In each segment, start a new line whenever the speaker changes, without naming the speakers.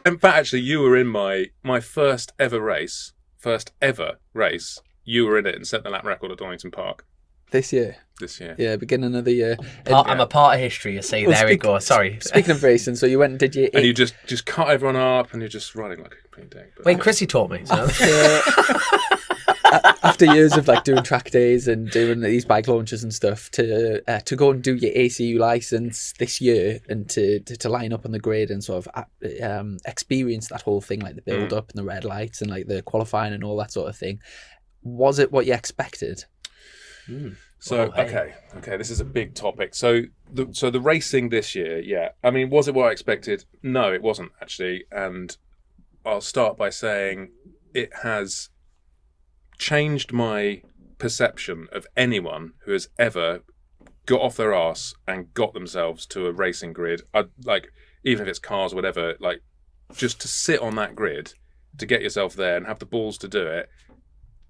In fact, actually, you were in my first ever race. You were in it and set the lap record at Donington Park
This year.
this year.
Yeah, beginning of the year.
I'm a part of history, you see. There we go. Sorry.
Speaking of racing, so you went and did your...
And you just cut everyone up, and you're just riding like a complete dick. But
Wait, Chrissy taught me. So.
After years of like doing track days and doing these bike launches and stuff, to go and do your ACU license this year and to line up on the grid and sort of experience that whole thing, like the build up and the red lights and like the qualifying and all that sort of thing. Was it what you expected?
So okay, this is a big topic. So the racing this year, yeah. I mean, was it what I expected? No, it wasn't actually. And I'll start by saying it has changed my perception of anyone who has ever got off their arse and got themselves to a racing grid. Even if it's cars or whatever, like just to sit on that grid, to get yourself there and have the balls to do it,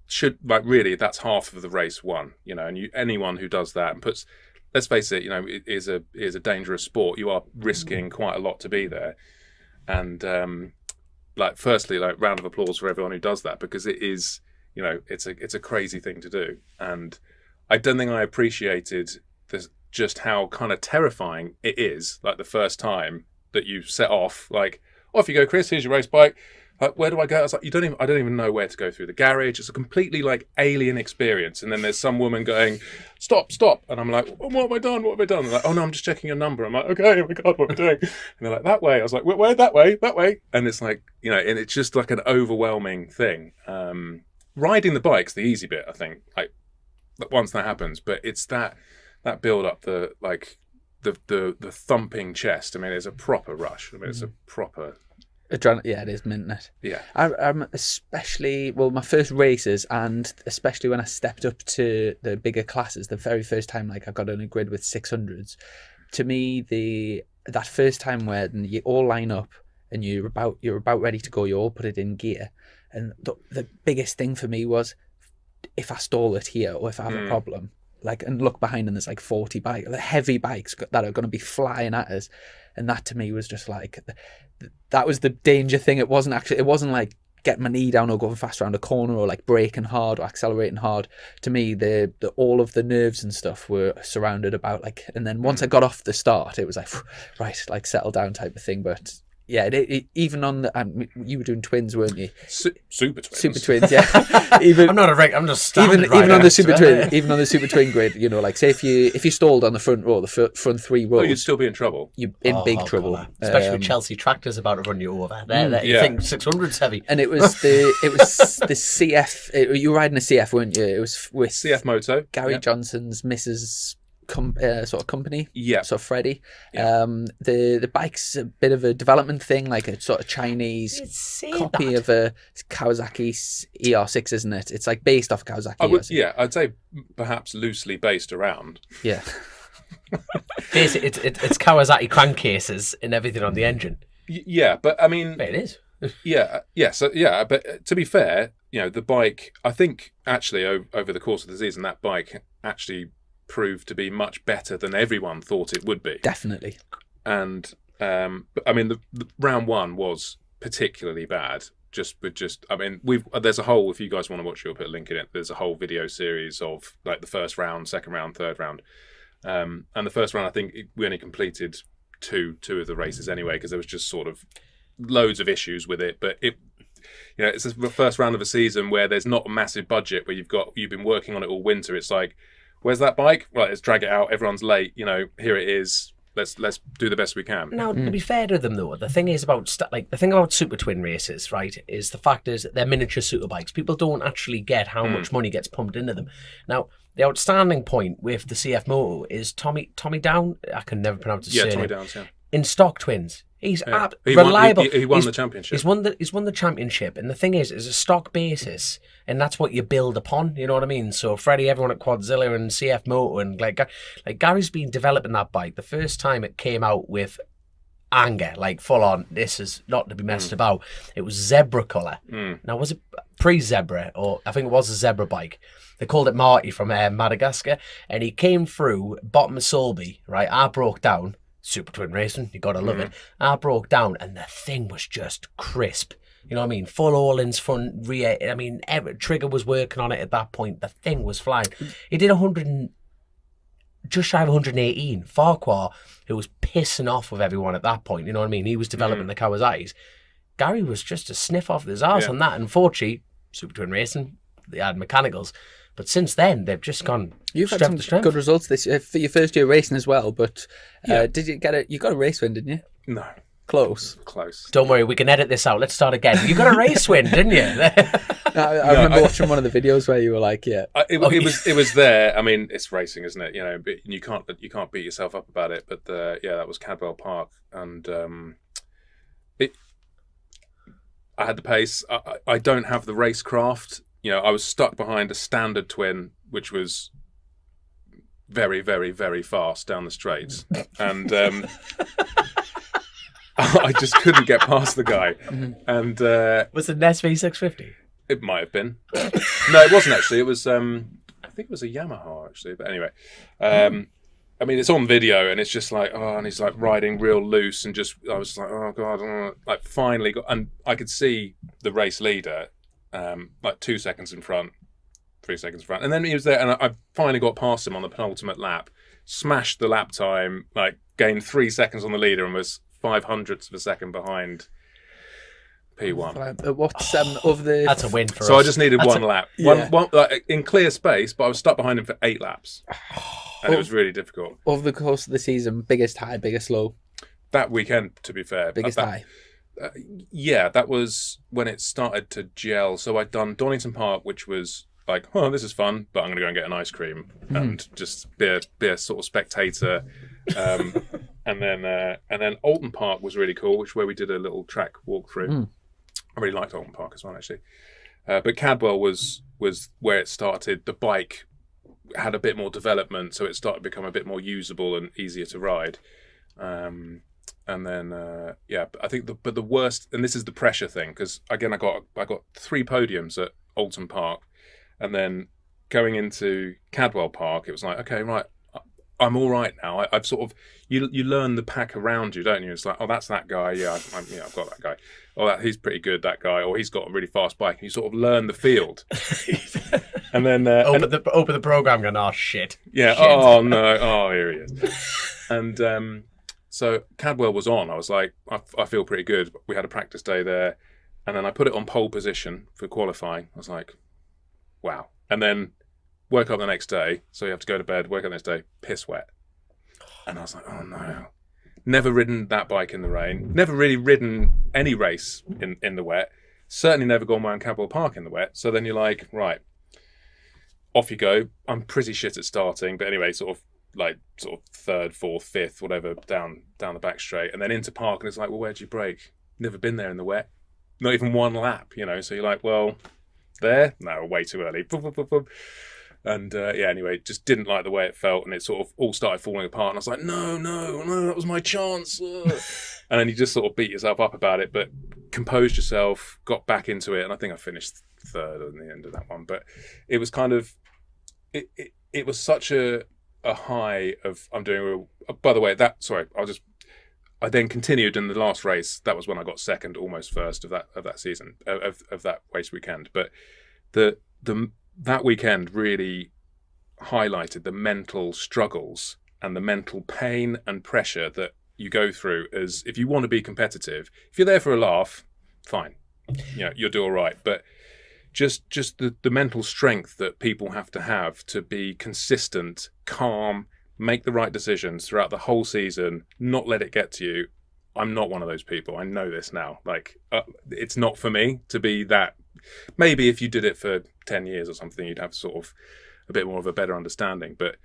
should, like, really, that's half of the race won, you know. And anyone who does that and puts, let's face it, you know, it is a dangerous sport. You are risking quite a lot to be there. And firstly, round of applause for everyone who does that, because it is, you know, it's a crazy thing to do. And I don't think I appreciated just how kind of terrifying it is. Like the first time that you set off, like, off you go, Chris, here's your race bike. Like, where do I go? I was like, I don't even know where to go through the garage. It's a completely like alien experience. And then there's some woman going, stop. And I'm like, what have I done? They're like, oh no, I'm just checking your number. I'm like, okay, oh my God, what am I doing? And they're like, that way. I was like, where? That way. And it's like, you know, and it's just like an overwhelming thing. Riding the bike's the easy bit, I think, like once that happens, but it's that build up, the thumping chest. I mean, it's a proper rush. I mean, it's a proper...
Yeah, it is, isn't it?
Yeah.
I'm especially, my first races, and especially when I stepped up to the bigger classes, the very first time, like I got on a grid with 600s, to me, that first time when you all line up and you're about ready to go, you all put it in gear. And the biggest thing for me was, if I stall it here or if I have a problem, and look behind and there's like 40 bikes, the heavy bikes that are going to be flying at us. And that to me was just like, that was the danger thing. It wasn't like getting my knee down or going fast around a corner or like braking hard or accelerating hard. To me, all of the nerves and stuff were surrounded about like, and then once I got off the start, it was like, right, like settle down type of thing. But yeah, even on the, you were doing twins, weren't you?
Super twins.
Super twins, yeah.
I'm just standard
even on the super twin grid, you know, like say if you stalled on the front row, the front three rows,
you'd still be in trouble.
You're in big trouble,
especially with Chelsea tractors about to run you over. You think 600's heavy,
and it was the CF. You were riding a CF, weren't you? It was with
CF Moto,
Gary Johnson's Mrs. Sort of company, sort of Freddie. The bike's a bit of a development thing, like a sort of Chinese copy of a Kawasaki ER6, isn't it? It's like based off Kawasaki.
I'd say perhaps loosely based around.
Yeah.
Basically, it's Kawasaki crankcases and everything on the engine.
Yeah, but I mean,
it is.
But to be fair, you know, the bike, I think actually over the course of the season, that bike actually proved to be much better than everyone thought it would be.
Definitely.
And but, I mean, the round one was particularly bad. There's a whole, if you guys want to watch it, I'll put a link in it. There's a whole video series of like the first round, second round, third round. And the first round, I think we only completed two of the races anyway, because there was just sort of loads of issues with it. But it, you know, it's the first round of a season where there's not a massive budget, where you've been working on it all winter. It's like, where's that bike? Right, let's drag it out. Everyone's late. You know, here it is. Let's do the best we can.
Now, to be fair to them, though, the thing about super twin races, right, is the fact is they're miniature super bikes. People don't actually get how much money gets pumped into them. Now, the outstanding point with the CF Moto is Tommy Down. I can never pronounce his surname.
Tommy Downs. Yeah.
In stock twins. He's reliable.
He won the championship.
He's won the championship, and the thing is a stock basis, and that's what you build upon. You know what I mean? So Freddie, everyone at Quadzilla and CF Moto, and like Gary's been developing that bike. The first time it came out with anger, like full on, this is not to be messed about. It was zebra colour. Now, was it pre-zebra, or I think it was a zebra bike? They called it Marty from Madagascar, and he came through bottom of Solby. Right, I broke down. Super Twin Racing, you gotta love it. I broke down and the thing was just crisp. You know what I mean? Full all-ins, front, rear. I mean, Trigger was working on it at that point. The thing was flying. He did just shy of 118. Farquhar, who was pissing off with everyone at that point, you know what I mean? He was developing the Kawasaki's. Gary was just a sniff off his arse on that. Unfortunately, Super Twin Racing, they had mechanicals. But since then, they've just gone.
You've had some good results this year for your first year racing as well. But did you get you got a race win, didn't you?
No.
Close.
Don't worry, we can edit this out. Let's start again. You got a race win, didn't you?
I remember watching one of the videos where you were like,
it was there. I mean, it's racing, isn't it? You know, but you can't beat yourself up about it. But that was Cadwell Park, and I had the pace. I don't have the racecraft. You know, I was stuck behind a standard twin, which was very, very, very fast down the straights, and I just couldn't get past the guy. And
was it an SV650?
It might have been. No, it wasn't actually. It was. I think it was a Yamaha actually. But anyway, I mean, it's on video, and it's just like, and he's like riding real loose, and just I was like, oh god, like finally got, and I could see the race leader. Like 2 seconds in front, 3 seconds in front. And then he was there, and I finally got past him on the penultimate lap, smashed the lap time, like gained 3 seconds on the leader and was 0.05 of a second behind P1.
What's of the...
That's a win for us.
So I just needed one lap. One like, in clear space, but I was stuck behind him for 8 laps. And it was really difficult.
Over the course of the season, biggest high, biggest low?
That weekend, to be fair.
Biggest high?
That was when it started to gel. So I'd done Donington Park, which was like, oh, this is fun, but I'm going to go and get an ice cream and just be a sort of spectator. and then Alton Park was really cool, which is where we did a little track walkthrough. I really liked Alton Park as well, actually. But Cadwell was where it started. The bike had a bit more development, so it started to become a bit more usable and easier to ride. And then, I think the worst, and this is the pressure thing, because again, I got 3 podiums at Alton Park, and then going into Cadwell Park, it was like, okay, right, I'm all right now. I've sort of, you learn the pack around you, don't you? It's like, oh, that's that guy. Yeah, I've got that guy. Oh, he's pretty good, that guy. Or he's got a really fast bike. And you sort of learn the field. And then
open the program, going, oh shit.
Yeah. Shit. Oh no. Oh, here he is. And so Cadwell was on. I was like, I feel pretty good. We had a practice day there, and then I put it on pole position for qualifying. I was like, wow. And then woke up the next day, so you have to go to bed. Wake up the next day, piss wet, and I was like, oh no. Never ridden that bike in the rain. Never really ridden any race in the wet. Certainly never gone around Cadwell Park in the wet. So then you're like, right, off you go. I'm pretty shit at starting, but anyway, sort of third, fourth, fifth, whatever, down the back straight, and then into park, and it's like, well, where'd you brake? Never been there in the wet. Not even one lap, you know. So you're like, well, there? No, way too early. And anyway, just didn't like the way it felt, and it sort of all started falling apart. And I was like, no, that was my chance. And then you just sort of beat yourself up about it, but composed yourself, got back into it, and I think I finished third in the end of that one. But it was kind of, it was such a high of I'm doing real. By the way, I then continued in the last race. That was when I got second, almost first of that season of that race weekend. But that weekend really highlighted the mental struggles and the mental pain and pressure that you go through. As if you want to be competitive, if you're there for a laugh, fine, you'll do all right. But just the mental strength that people have to be consistent, calm, make the right decisions throughout the whole season, not let it get to you. I'm not one of those people. I know this now. Like, it's not for me to be that. Maybe if you did it for 10 years or something, you'd have sort of a bit more of a better understanding. But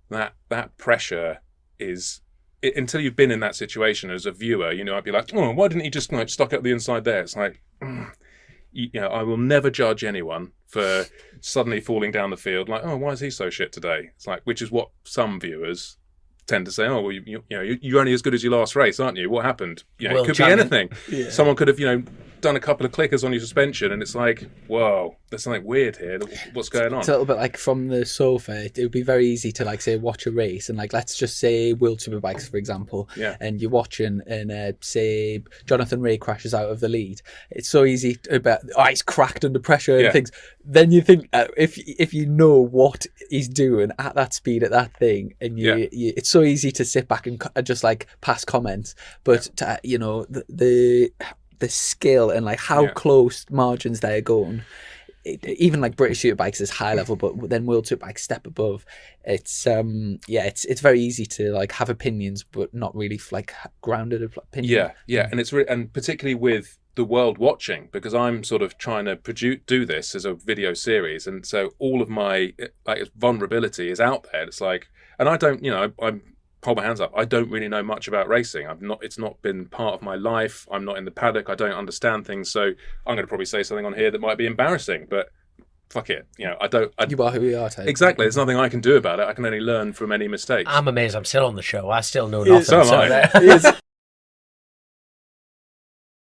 that pressure is, until you've been in that situation as a viewer, I'd be like, oh, why didn't he just stuck up the inside there? It's like, I will never judge anyone for suddenly falling down the field like, oh, why is he so shit today? It's like, which is what some viewers tend to say. Oh, well, you're only as good as your last race, aren't you? What happened? It could be anything. Yeah. Someone could have, done a couple of clickers on your suspension, and it's like, whoa, there's something weird here. What's going on?
It's a little bit like from the sofa. It would be very easy to like say watch a race and like let's just say World Superbikes for example, and you're watching and say Jonathan Ray crashes out of the lead. It's so easy about he's cracked under pressure and things. Then you think if you know what he's doing at that speed at that thing, and you it's so easy to sit back and just like pass comments, but to, you know the skill and like how close margins they're going. Even like British Superbikes is high level, but then World Superbikes step above. It's it's very easy to like have opinions, but not really like grounded opinions.
And it's and particularly with the world watching, because I'm sort of trying to do this as a video series, and so all of my like vulnerability is out there. It's like, and I don't, you know, I'm hold my hands up. I don't really know much about racing. It's not been part of my life. I'm not in the paddock. I don't understand things. So I'm going to probably say something on here that might be embarrassing, but fuck it. You know,
you are who you are, Ted.
Exactly. There's nothing I can do about it. I can only learn from any mistakes.
I'm amazed I'm still on the show. I still know nothing.
So am I.